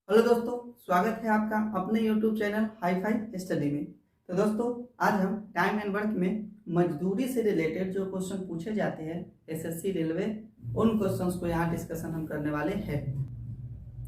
Hello दोस्तों, स्वागत है आपका अपने YouTube channel hi fi study में। तो दोस्तों, आज हम टाइम एंड वर्क में मजदूरी से रिलेटेड जो क्वेश्चन पूछे जाते हैं एसएससी रेलवे, उन क्वेश्चंस को यहाँ डिस्कशन हम करने वाले हैं।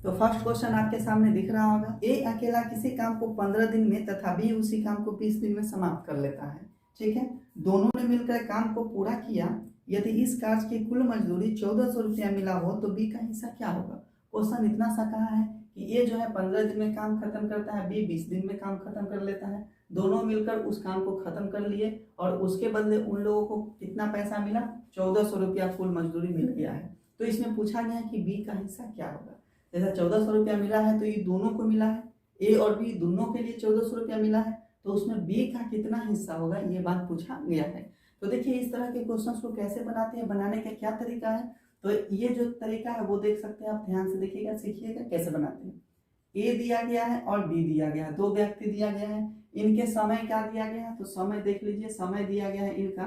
तो फर्स्ट क्वेश्चन आपके सामने दिख रहा होगा, ए अकेला किसी काम को 15 दिन में तथा बी उसी काम को 20 दिन में समाप्त कर लेता है। ठीक है, दोनों ने मिलकर काम को पूरा किया। यदि इस कार्य की कुल मजदूरी 1400 रुपया मिला हो तो बी का हिस्सा क्या होगा। क्वेश्चन इतना सा कहा है कि ये जो है 15 दिन में काम खत्म करता है, बी 20 दिन में काम खत्म कर लेता है। दोनों मिलकर उस काम को खत्म कर लिए और उसके बदले उन लोगों को कितना पैसा मिला, 1400 रुपया कुल मजदूरी मिल गया है। तो इसमें पूछा गया है कि बी का हिस्सा क्या होगा। जैसा 1400 रुपया मिला है तो ये दोनों को मिला है, ए और बी दोनों के लिए 1400 रुपया मिला है, तो उसमें बी का कितना हिस्सा होगा ये बात पूछा गया है। तो देखिए इस तरह के क्वेश्चंस को कैसे बनाते हैं, बनाने का क्या तरीका है। तो ये जो तरीका है वो देख सकते हैं आप, ध्यान से देखिएगा, सीखिएगा कैसे बनाते हैं। ए दिया गया है और बी दिया गया है, दो व्यक्ति दिया गया है, इनके समय क्या दिया गया है, तो समय देख लीजिए, समय दिया गया है इनका,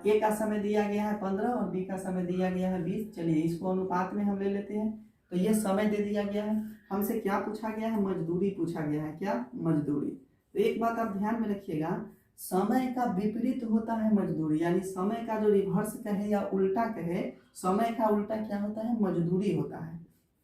ए का समय दिया गया है 15 और बी का समय दिया गया है 20। चलिए इसको अनुपात में हम ले लेते हैं। तो ये समय दे दिया गया है, हमसे क्या पूछा गया है, मजदूरी पूछा गया है। क्या, मजदूरी। तो एक बात आप ध्यान में रखिएगा, समय का विपरीत होता है मजदूरी, यानी समय का जो रिवर्स कहे या उल्टा कहे, समय का उल्टा क्या होता है, मजदूरी होता है।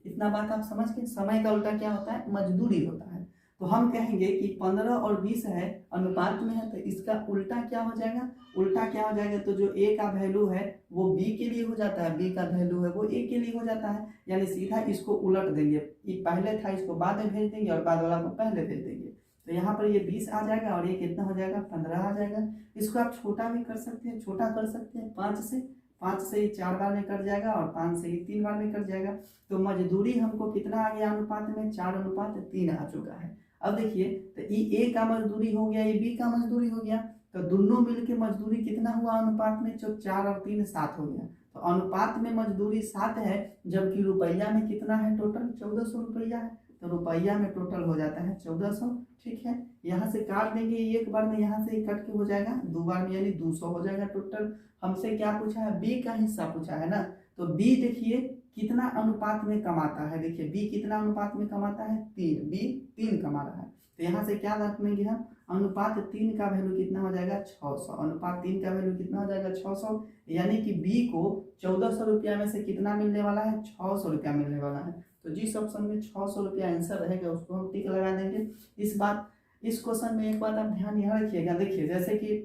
इतना बात आप समझ के, समय का उल्टा क्या होता है, मजदूरी होता है। तो हम कहेंगे कि 15 और 20 है, अनुपात में है, तो इसका उल्टा क्या हो जाएगा, उल्टा क्या हो जाएगा, तो जो ए का वैल्यू है वो बी के लिए हो जाता है, बी का वैल्यू है वो ए के लिए हो जाता है। यानी सीधा इसको उलट देंगे, ये पहले था इसको बाद में भेज देंगे और बाद वाला को पहले भेज देंगे। तो यहाँ पर ये 20 आ जाएगा और ये कितना हो जाएगा, 15 आ जाएगा। इसको आप छोटा भी कर सकते हैं, छोटा कर सकते हैं, 5 से ही 4 बार में कट जाएगा और 5 से ही 3 बार में कट जाएगा। तो मजदूरी हमको कितना आ गया अनुपात में, 4:3 आ चुका है। अब देखिए, तो ये ए का मजदूरी हो गया, ये बी का मजदूरी हो गया, तो दोनों मिलके मजदूरी कितना हुआ अनुपात में, जो 4 और 3 7 हो गया। तो अनुपात में मजदूरी 7 है, जबकि रुपया में कितना है, टोटल 1400 रुपया है। तो रुपया में टोटल हो जाता है 1400। ठीक है, यहाँ से काट देंगे, एक बार में यहाँ से ही कट के हो जाएगा, दो बार में यानी 200 हो जाएगा टोटल। हमसे क्या पूछा है, बी का हिस्सा पूछा है ना। तो बी देखिए कितना अनुपात में कमाता है, देखिए बी कितना अनुपात में कमाता है, 3, बी 3 कमा रहा है। तो यहाँ से क्या रखेंगे हम, अनुपात 3 का वैल्यू कितना हो जाएगा, 600। अनुपात 3 का वैल्यू कितना हो जाएगा, 600। यानी कि बी को 1400 रुपया में से कितना मिलने वाला है, 600 रुपया मिलने वाला है। तो जिस ऑप्शन में 600 रुपया आंसर रहेगा उसको हम टिक लगा देंगे। इस क्वेश्चन में एक बात आप ध्यान यहाँ रखिएगा, देखिए जैसे कि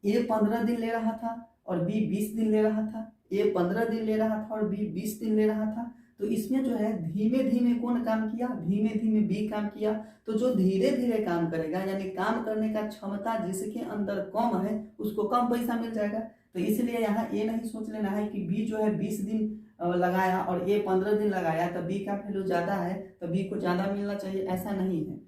ए 15 दिन ले रहा था और बी 20 दिन ले रहा था, ए 15 दिन ले रहा था और बी 20 दिन ले रहा था। तो इसमें जो है धीमे धीमे कौन काम किया, धीमे धीमे बी काम किया। तो जो धीरे धीरे काम करेगा, यानी काम करने का क्षमता जिसके अंदर कम है, उसको कम पैसा मिल जाएगा। तो इसलिए यहाँ ये नहीं सोच लेना है कि बी जो है 20 दिन लगाया और ए 15 दिन लगाया, तो बी का वैल्यू ज्यादा है तो बी को ज्यादा मिलना चाहिए, ऐसा नहीं है।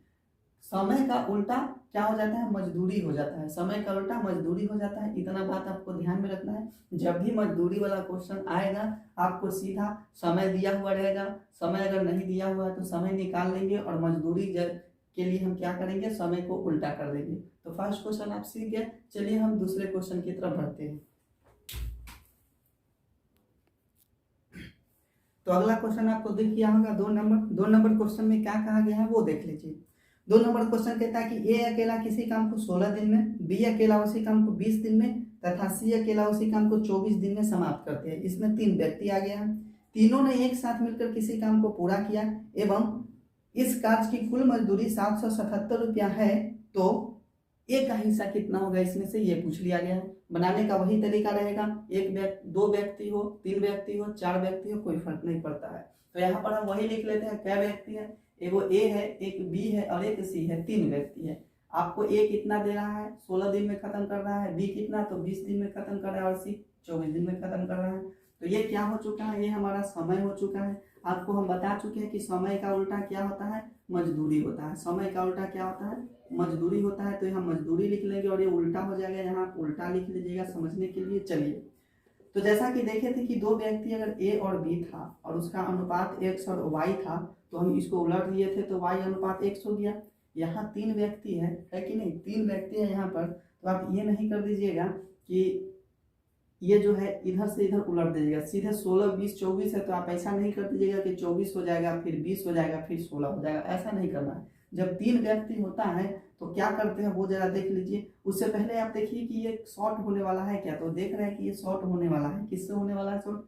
समय का उल्टा क्या हो जाता है, मजदूरी हो जाता है, समय का उल्टा मजदूरी हो जाता है। इतना बात आपको ध्यान में रखना है। जब भी मजदूरी वाला क्वेश्चन आएगा, आपको सीधा समय दिया हुआ रहेगा, समय अगर नहीं दिया हुआ है तो समय निकाल लेंगे और मजदूरी के लिए हम क्या करेंगे, समय को उल्टा कर देंगे। तो फर्स्ट क्वेश्चन आप सीख गए। चलिए हम दूसरे क्वेश्चन की तरफ बढ़ते हैं। तो अगला क्वेश्चन आपको दिख गया होगा, 2 नंबर क्वेश्चन में क्या कहा गया है वो देख लीजिए। 2 नंबर क्वेश्चन कहता है कि ए अकेला किसी काम को 16 दिन में, बी अकेला उसी काम को 20 दिन में तथा सी अकेला उसी काम को 24 दिन में समाप्त करते हैं। इसमें 3 व्यक्ति आ गया है, तीनों ने एक साथ मिलकर किसी काम को पूरा किया एवं इस कार्य की कुल मजदूरी 777 रुपया है। तो ए का हिस्सा कितना होगा इसमें से, ये पूछ लिया गया है। बनाने का वही तरीका रहेगा, दो व्यक्ति हो, 3 व्यक्ति हो, 4 व्यक्ति हो, कोई फर्क नहीं पड़ता है। तो यहाँ पर हम वही लिख लेते हैं, क्या व्यक्ति है, एगो ए है, एक बी है और एक सी है, 3 व्यक्ति है। आपको ए कितना दे रहा है, 16 दिन में खत्म कर रहा है, बी कितना तो 20 दिन में खत्म कर रहा है और सी 24 दिन में खत्म कर रहा है। तो ये क्या हो चुका है, ये हमारा समय हो चुका है। आपको हम बता चुके हैं कि समय का उल्टा क्या होता है, मजदूरी होता है। समय का उल्टा क्या होता है, मजदूरी होता है। तो यहाँ मजदूरी लिख लेंगे और ये उल्टा हो जाएगा, यहाँ उल्टा लिख लीजिएगा समझने के लिए। चलिए, तो जैसा कि देखे थे कि 2 व्यक्ति अगर ए और बी था और उसका अनुपात x और y था, तो हम इसको उलट दिए थे तो y अनुपात x हो गया। यहाँ 3 व्यक्ति है कि नहीं, 3 व्यक्ति है यहाँ पर। तो आप ये नहीं कर दीजिएगा कि ये जो है इधर से इधर उलट दीजिएगा, सीधे 16 20 24 है तो आप ऐसा नहीं कर दीजिएगा कि 24 हो जाएगा फिर 20 हो जाएगा फिर 16 हो जाएगा, ऐसा नहीं करना है। जब 3 व्यक्ति होता है तो क्या करते हैं वो जरा देख लीजिए। उससे पहले आप देखिए कि ये शॉर्ट होने वाला है क्या, तो देख रहे हैं कि ये शॉर्ट होने वाला है। किससे होने वाला है शॉर्ट?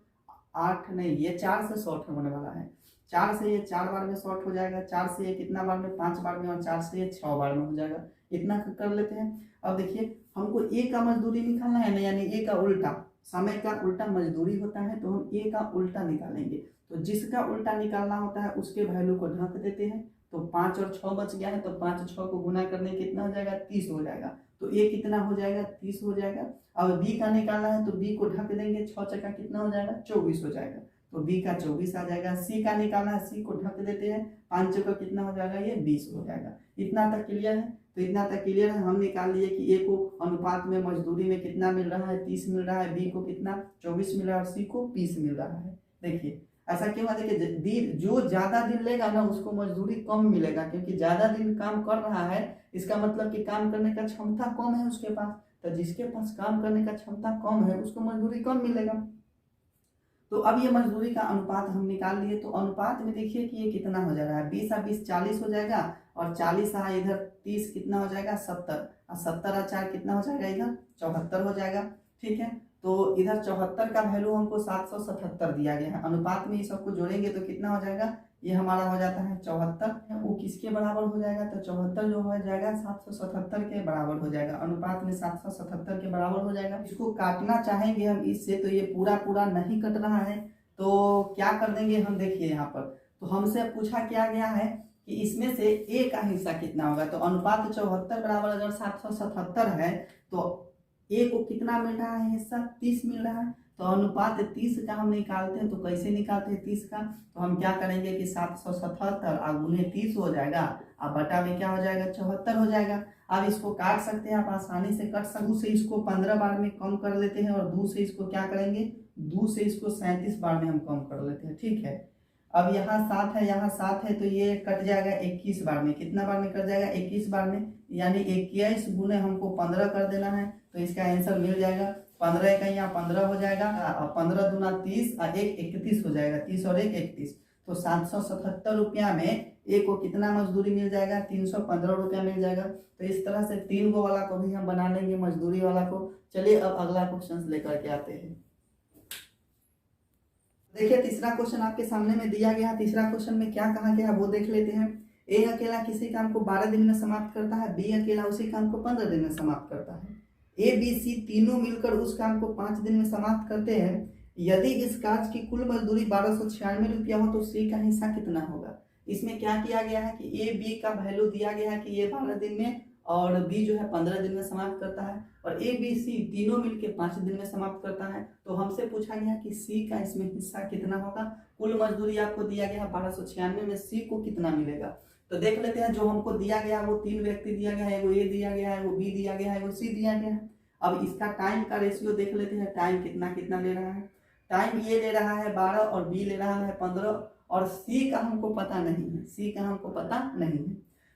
8 नहीं, ये 4 से शॉर्ट होने वाला है। 4 से ये 4 बार में शॉर्ट हो जाएगा, 4 से ये कितना बार में? 5 बार में, और 4 से ये 6 बार में हो जाएगा। इतना कर लेते हैं। अब देखिए हमको ए का मजदूरी निकालना है ना, यानी ए का उल्टा, समय का उल्टा मजदूरी होता है, तो हम ए का उल्टा निकालेंगे। तो जिसका उल्टा निकालना होता है उसके वैल्यू को ढक देते हैं। तो 5 और 6 बच गया है, तो 5 और 6 को गुना करने कितना हो जाएगा? 30 हो जाएगा। तो ए कितना हो जाएगा? 30 हो जाएगा। अब बी का निकालना है तो बी को ढक देंगे, 6 चक्का कितना हो जाएगा? 24 हो जाएगा। तो बी का 24 आ जाएगा। सी का निकालना है, सी को ढक देते हैं, 5 चक्का कितना हो जाएगा? ये 20 हो जाएगा। इतना तक क्लियर है? तो इतना तक क्लियर है। हम निकाल लिए कि ए को अनुपात में मजदूरी में कितना मिल रहा है? 30 मिल रहा है। बी को कितना? 24 मिल रहा है। और सी को 20 मिल रहा है। देखिए ऐसा क्यों है? देखिए जो ज्यादा दिन लेगा ना उसको मजदूरी कम मिलेगा, क्योंकि ज्यादा दिन काम कर रहा है, इसका मतलब कि काम करने का क्षमता कम है उसके पास। तो जिसके पास काम करने का क्षमता कम है उसको मजदूरी कम मिलेगा। तो अब ये मजदूरी का अनुपात हम निकाल लिए। तो अनुपात में देखिए कि ये कितना हो जा रहा है? 20 और 20 40 हो जाएगा, और 40 आ इधर 30 कितना हो जाएगा? 70, और 70 और 4 कितना हो जाएगा? इधर 74 हो जाएगा। ठीक है, तो इधर 74 का वैल्यू हमको 777 दिया गया है। अनुपात में ये सबको जोड़ेंगे तो कितना हो जाएगा? ये हमारा हो जाता है 74। वो किसके बराबर हो जाएगा? तो 74 जो हो जाएगा 777 के बराबर हो जाएगा। अनुपात में 777 के बराबर हो जाएगा। इसको काटना चाहेंगे हम इससे, तो ये पूरा पूरा नहीं कट रहा है, तो क्या कर देंगे हम? देखिए यहाँ पर तो हमसे पूछा क्या गया है कि इसमें से ए का हिस्सा कितना होगा। तो अनुपात 74 बराबर अगर 777 है तो ए को कितना मिल रहा है हिस्सा? 30 मिल रहा है। तो अनुपात 30 का हम निकालते हैं, तो कैसे निकालते हैं 30 का? तो हम क्या करेंगे कि 777 और गुने 30 हो जाएगा, अब बटा में क्या हो जाएगा? 74 हो जाएगा। अब इसको काट सकते हैं आप, आसानी से कट सकते। 2 से इसको 15 बार में कम कर लेते हैं, और 2 से इसको क्या करेंगे? 2 से इसको 37 बार में हम कम कर लेते हैं। ठीक है, अब यहाँ 7 है, यहाँ 7 है, तो ये कट जाएगा 21 बार में। कितना बार में कट जाएगा? 21 बार में, यानी 21 गुने हमको 15 कर देना है, तो इसका आंसर मिल जाएगा 15 का यहाँ 15 हो जाएगा, और 15 दूना 30 और 1 31 हो जाएगा। 30 और 1 31, तो 777 रुपया में ए को कितना मजदूरी मिल जाएगा? 315 रुपया मिल जाएगा। तो इस तरह से 3 गो वाला को भी हम बना लेंगे, मजदूरी वाला को। चलिए अब अगला क्वेश्चन लेकर के आते हैं। देखिए तीसरा क्वेश्चन आपके सामने में दिया गया है। तीसरा क्वेश्चन में क्या कहा गया है वो देख लेते हैं। ए अकेला किसी काम को 12 दिन में समाप्त करता है, बी अकेला उसी काम को 15 दिन में समाप्त करता है। ए बी सी तीनों मिलकर उस काम को 5 दिन में समाप्त करते हैं। यदि इस कार्य की कुल मजदूरी 1296 रुपया हो तो सी का हिस्सा कितना होगा? इसमें क्या किया गया है कि ए बी का वैल्यू दिया गया है कि ये 12 दिन में और बी जो है 15 दिन में समाप्त करता है, और ए बी सी तीनों मिलके 5 दिन में समाप्त करता है। तो हमसे पूछा गया कि सी का इसमें हिस्सा कितना होगा। कुल मजदूरी आपको दिया गया है 1296 में, सी को कितना मिलेगा? तो देख लेते हैं। जो हमको दिया गया है वो 3 व्यक्ति दिया गया है, एगो ए दिया गया है, एगो बी दिया गया है, एगो सी दिया गया है। अब इसका टाइम का रेशियो देख लेते हैं। टाइम कितना कितना ले रहा है? टाइम ये ले रहा है 12 और बी ले रहा है 15, और सी का हमको पता नहीं है। सी का हमको पता नहीं है।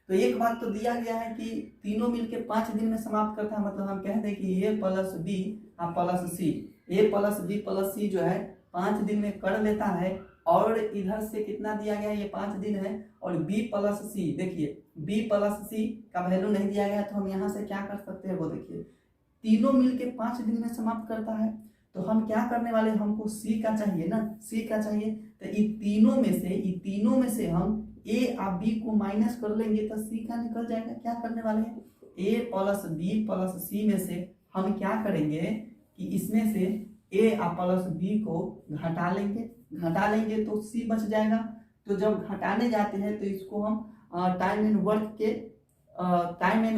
तो एक बात तो दिया गया है कि तीनों मिलके 5 दिन में समाप्त करता है, मतलब हम कह दें कि ए प्लस बी प्लस सी, ए प्लस बी प्लस सी जो है 5 दिन में कर लेता है। और इधर से कितना दिया गया है? ये 5 दिन है। और बी प्लस सी, देखिए बी प्लस सी का वैल्यू नहीं दिया गया, तो हम यहाँ से क्या कर सकते हैं वो देखिए। तीनों मिलके 5 दिन में समाप्त करता है, तो हम क्या करने वाले? हमको सी का चाहिए ना, सी का चाहिए। तो ये तीनों में से हम ए और बी को माइनस कर लेंगे तो सी का निकल जाएगा। क्या करने वाले हैं? ए प्लस बी प्लस सी में से हम क्या करेंगे कि इसमें से ए और प्लस बी को घटा लेंगे तो सी बच जाएगा। तो जब घटाने जाते हैं तो इसको हम टाइम एंड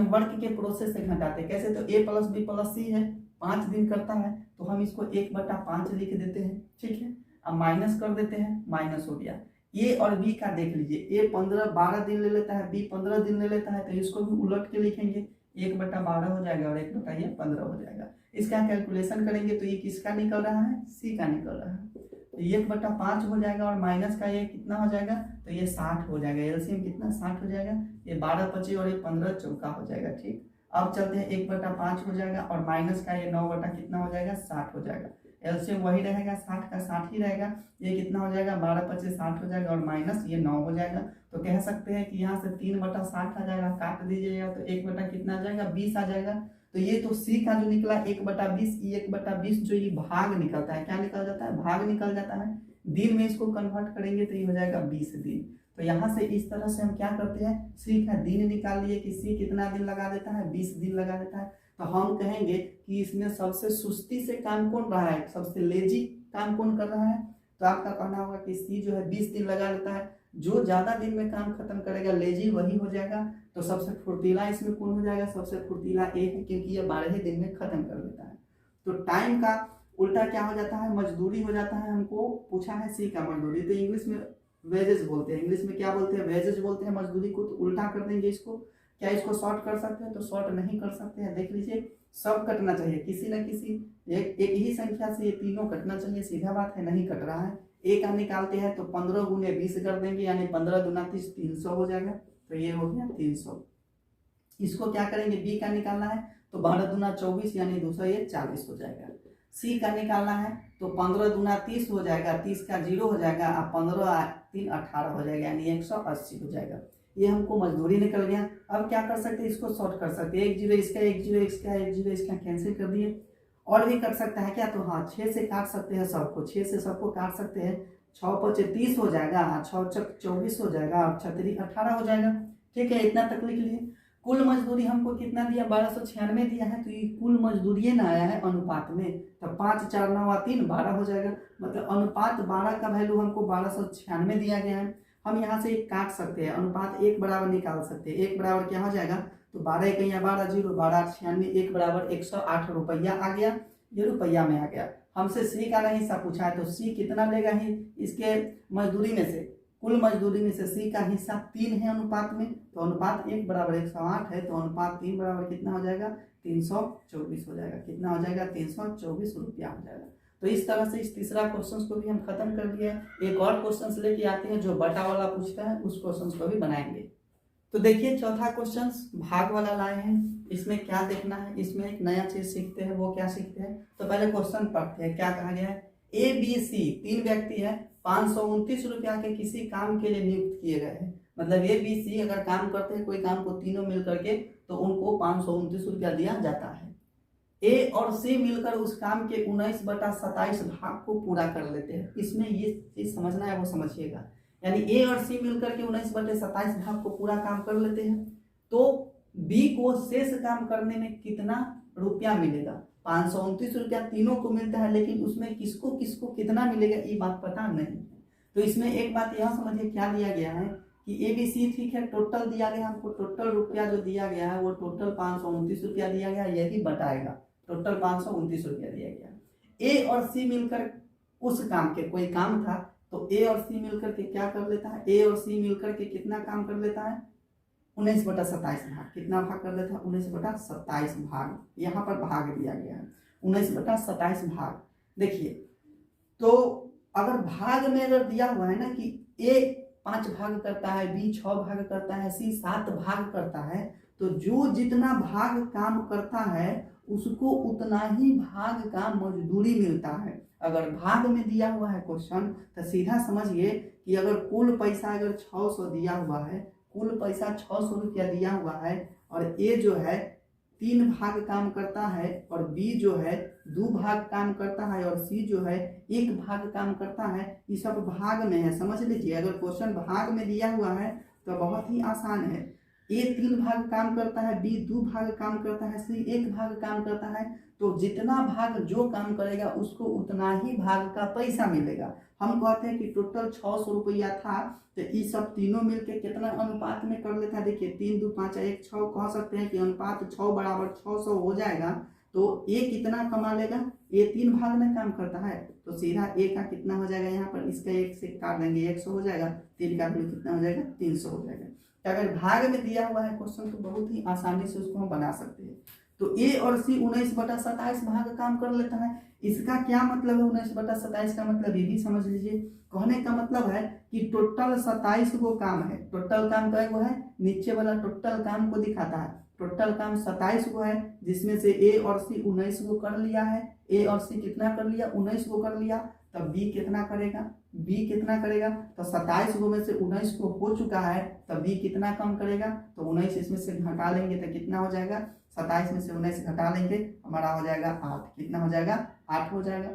वर्क के प्रोसेस से घटाते हैं। कैसे? तो ए प्लस बी प्लस सी है, 5 दिन करता है, तो हम इसको 1/5 लिख देते हैं। ठीक है, अब माइनस कर देते हैं, माइनस हो गया। ए और बी का देख लीजिए। ए 12 दिन ले लेता है, बी 15 दिन ले लेता है, तो इसको भी उलट के लिखेंगे। 1/12 हो जाएगा और 1/15 हो जाएगा। इसका कैलकुलेशन करेंगे तो ये किसका निकल रहा है? सी का निकल रहा है। तो 1/5 हो जाएगा, और माइनस का ये कितना हो जाएगा? तो ये 60 हो जाएगा। एलसीएम कितना? 60 हो जाएगा। ये 12 25 और ये 15 चौका हो जाएगा। ठीक, अब चलते हैं 1/5 हो जाएगा और माइनस का ये 9 बटा कितना हो जाएगा 60 हो जाएगा। एलसीएम वही रहेगा 60 का 60 ही रहेगा। ये कितना हो जाएगा 12×5 60 हो जाएगा और माइनस ये 9 हो जाएगा। तो कह सकते हैं कि यहाँ से 3/60 आ जाएगा, काट दीजिएगा तो 1 बटा कितना आ जाएगा 20 आ जाएगा। तो ये तो सी का जो निकला 1/20, ये 1/20 जो ये भाग निकलता है, क्या निकल जाता है भाग निकल जाता है। दिन में इसको कन्वर्ट करेंगे तो ये हो जाएगा 20 दिन। तो यहाँ से इस तरह से हम क्या करते हैं, सी का दिन निकाल लिए कि सी कितना दिन लगा देता है 20 दिन लगा देता है। तो हम कहेंगे कि इसमें सबसे सुस्ती से काम कौन रहा है, सबसे लेजी काम कौन कर रहा है। तो आपका कहना होगा कि सी जो है 20 दिन लगा लेता है। जो ज्यादा दिन में काम खत्म करेगा लेजी वही हो जाएगा। तो सबसे फुर्तीला इसमें कौन हो जाएगा, सबसे फुर्तीला ए है, क्योंकि ये 12 ही दिन में खत्म कर लेता है। तो टाइम का उल्टा क्या हो जाता है, मजदूरी हो जाता है। हमको पूछा है सी का मजदूरी, तो इंग्लिश में वेजेस बोलते हैं, इंग्लिश में क्या बोलते हैं वेजेस बोलते हैं मजदूरी को। तो उल्टा कर देंगे इसको। क्या इसको शॉर्ट कर सकते हैं, तो शॉर्ट नहीं कर सकते हैं। देख लीजिए सब कटना चाहिए, किसी न किसी एक ही संख्या से ये तीनों कटना चाहिए, सीधा बात है, नहीं कट रहा है। ए का निकालते हैं तो 15 × 20 कर देंगे, यानी 15 दूना 30 300 हो जाएगा। तो ये हो गया 300। इसको क्या करेंगे, बी का निकालना है तो 12 दूना 24 यानी 200, ये 40 हो जाएगा। सी का निकालना है तो 15 दूना 30 हो जाएगा, 30 का 0 हो जाएगा, अब 15 3 18 हो जाएगा, यानी 180 हो जाएगा। ये हमको मजदूरी निकल गया। अब क्या कर सकते हैं, इसको शॉर्ट कर सकते हैं। 1 0 इसका, 1 0 इसका, 1 0 इसका कैंसिल कर दिए। और भी कट सकता है क्या, तो हाँ 6 से काट सकते हैं सबको, 6 से सबको काट सकते हैं। 6 × 5 30 हो जाएगा, 6 × 6 24 हो जाएगा, और 6 3 18 हो जाएगा। ठीक है, इतना तक लिख लिए। कुल मजदूरी हमको कितना दिया 1296 दिया है। तो ये कुल मजदूरी ना आया है अनुपात में, तो 5 4 9 3 12 हो जाएगा। मतलब अनुपात 12 का वैल्यू हमको 1296 दिया गया है। हम यहाँ से एक काट सकते हैं, अनुपात 1 बराबर निकाल सकते हैं। 1 बराबर क्या हो जाएगा, तो 12 × 12 0, 12 8 96, 1 बराबर 108 रुपया आ गया। ये रुपया में आ गया। हमसे सी का नहीं हिस्सा पूछा है, तो सी कितना लेगा ही इसके मजदूरी में से, कुल मजदूरी में से सी का हिस्सा 3 है अनुपात में। तो अनुपात 1 बराबर 108 है, तो अनुपात 3 बराबर कितना हो जाएगा 324 हो जाएगा। कितना हो जाएगा 324 रुपया हो जाएगा। तो इस तरह से इस तीसरा क्वेश्चन को भी हम खत्म कर दिया। एक और क्वेश्चन लेके आते हैं जो बटा वाला पूछता है, उस क्वेश्चन को भी बनाएंगे। तो देखिए चौथा क्वेश्चन भाग वाला लाए हैं। इसमें क्या देखना है, इसमें एक नया चीज सीखते हैं। वो क्या सीखते हैं, तो पहले क्वेश्चन पढ़ते हैं। क्या कहा गया है, ए बी सी 3 व्यक्ति है, 529 रुपया के किसी काम के लिए नियुक्त किए गए हैं। मतलब ए बी सी अगर काम करते हैं कोई काम को तीनों मिल करके, तो उनको 529 रुपया दिया जाता है। ए और सी मिलकर उस काम के 19/27 भाग को पूरा कर लेते हैं। इसमें ये चीज समझना है, वो समझिएगा। यानी ए और सी मिलकर के 19/27 भाग को पूरा काम कर लेते हैं, तो बी को शेष काम करने में कितना रुपया मिलेगा। 529 रुपया तीनों को मिलता है, लेकिन उसमें किसको किसको कितना मिलेगा ये बात पता नहीं है। तो इसमें एक बात यह समझिए क्या दिया गया है कि ए बी सी ठीक है, टोटल दिया गया हमको, टोटल रुपया जो दिया गया है वो टोटल 529 रुपया दिया गया, यही बताएगा। टोटल 529 रुपया दिया गया। ए और सी मिलकर उस काम के, कोई काम था तो ए और सी मिलकर के क्या कर लेता है, ए और सी मिलकर के कितना काम कर लेता है 19/27 भाग। कितना भाग कर लेता है 19/27 भाग। यहाँ पर भाग दिया गया है 19/27 भाग। देखिए तो अगर भाग में अगर दिया हुआ है ना कि ए 5 भाग करता है, बी 6 भाग करता है, सी 7 भाग करता है, तो जो जितना भाग काम करता है उसको उतना ही भाग का मजदूरी मिलता है। अगर भाग में दिया हुआ है क्वेश्चन, तो सीधा समझिए कि अगर कुल पैसा अगर 600 दिया हुआ है, कुल पैसा 600 रुपया दिया हुआ है, और ए जो है 3 भाग काम करता है, और बी जो है 2 भाग काम करता है, और सी जो है 1 भाग काम करता है, ये सब भाग में है। समझ लीजिए अगर क्वेश्चन भाग में दिया हुआ है तो बहुत ही आसान है। ए 3 भाग काम करता है, बी 2 भाग काम करता है, सी 1 भाग काम करता है, तो जितना भाग जो काम करेगा उसको उतना ही भाग का पैसा मिलेगा। हम कहते हैं कि टोटल 600 रुपया था, तो ये सब तीनों मिलके कितना अनुपात में कर लेता है। देखिए 3 2 5 1 6 कह सकते हैं कि अनुपात 6 बराबर 600 हो जाएगा। तो ए कितना कमा लेगा, ए 3 भाग में काम करता है, तो सीधा ए का कितना हो जाएगा, यहाँ पर इसका 1 से काट देंगे 100 हो जाएगा, 3 का वैल्यू कितना हो जाएगा 300 हो जाएगा। अगर भाग में दिया हुआ है क्वेश्चन तो बहुत ही आसानी से उसको हम बना सकते हैं। तो ए और सी 19/27 भाग काम कर लेता है। इसका क्या मतलब है 19/27 का मतलब ये भी समझ लीजिए। कहने का मतलब है कि टोटल 27 गो काम है। टोटल काम क्या है, नीचे वाला टोटल काम को दिखाता है। टोटल काम 27 गो है, जिसमें से ए और सी 19 गो कर लिया है। ए और सी कितना कर लिया, 19 गो कर लिया। तब बी कितना करेगा, बी कितना करेगा, तो 27 गो में से 19 को हो चुका है, तब बी कितना कम करेगा, तो 19 इसमें से घटा लेंगे तो कितना हो जाएगा, 27 में से 19 घटा लेंगे, हमारा हो जाएगा 8। कितना हो जाएगा, 8 हो जाएगा।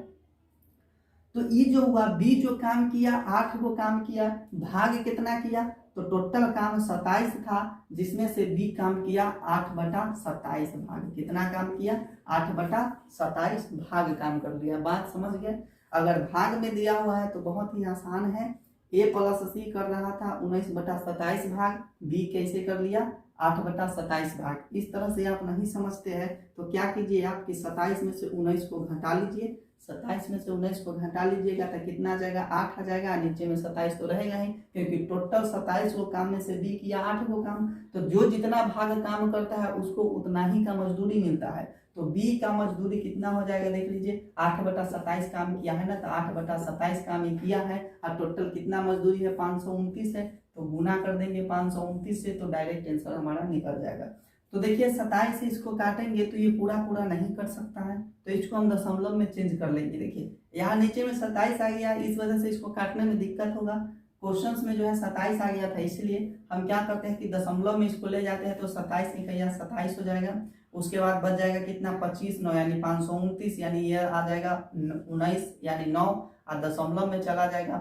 तो ये जो हुआ, बी जो काम किया 8 गो काम किया, भाग कितना किया, तो टोटल काम 27 था, जिसमें से बी काम किया 8/27 भाग। कितना काम किया, 8/27 भाग काम कर लिया। बात समझ गए। अगर भाग में दिया हुआ है तो बहुत ही आसान है। ए प्लस सी कर रहा था 19/27 भाग, बी कैसे कर लिया 8/27 भाग। इस तरह से आप नहीं समझते हैं तो क्या कीजिए, आपकी 27 में से 19 को घटा लीजिए। 27 में से 19 को घटा लीजिएगा तो कितना आ जाएगा, 8 आ जाएगा। नीचे में 27 तो रहेगा ही, क्योंकि टोटल 27 गो काम में से बी किया 8 गो काम। तो जो जितना भाग काम करता है उसको उतना ही का मजदूरी मिलता है। तो बी का मजदूरी कितना हो जाएगा, देख लीजिए। 8/27 काम किया है ना, तो 8/27 काम ही किया है, और टोटल कितना मजदूरी है, 529 है। तो गुना कर देंगे 529 से, तो डायरेक्ट आंसर हमारा निकल जाएगा। तो देखिए 27 से इसको काटेंगे तो ये पूरा पूरा नहीं कर सकता है, तो इसको हम दशमलव में चेंज कर लेंगे। देखिए यहाँ नीचे में 27 आ गया, इस वजह से इसको काटने में दिक्कत होगा। क्वेश्चंस में जो है 27 आ गया था, इसलिए हम क्या करते हैं कि दशमलव में इसको ले जाते हैं। तो 27 निकल 27 हो जाएगा। उसके बाद बच जाएगा कितना, 25 9 यानी 529, यानी ये आ जाएगा 19 यानी 9, और दशमलव में चला जाएगा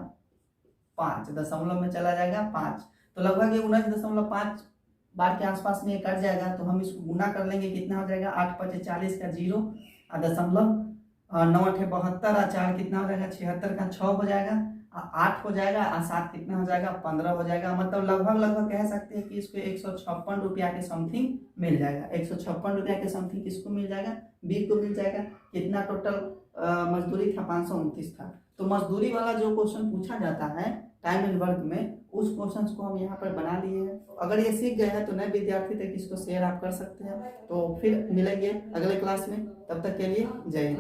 5, दशमलव में चला जाएगा 5। तो लगभग ये 19.5 बार के आसपास में कट जाएगा। तो हम इसको गुना कर लेंगे, कितना हो जाएगा, 8×5 = 40 का 0, और दशमलव 9×8 = 72, और 4 कितना हो जाएगा, 76 का 6 हो जाएगा, 8 हो जाएगा, और 7 कितना हो जाएगा, 15 हो जाएगा। मतलब लगभग कह सकते हैं कि इसको 156 रुपया के समथिंग मिल जाएगा। 156 रुपया के समथिंग किसको मिल जाएगा, बी को मिल जाएगा। कितना टोटल मजदूरी था, 529 था। तो मजदूरी वाला जो क्वेश्चन पूछा जाता है टाइम एंड वर्क में, उस क्वेश्चन को हम यहाँ पर बना लिए हैं। अगर ये सीख गए हैं तो नए विद्यार्थी तक इसको शेयर आप कर सकते हैं। तो फिर मिलेंगे अगले क्लास में, तब तक के लिए जय हिंद।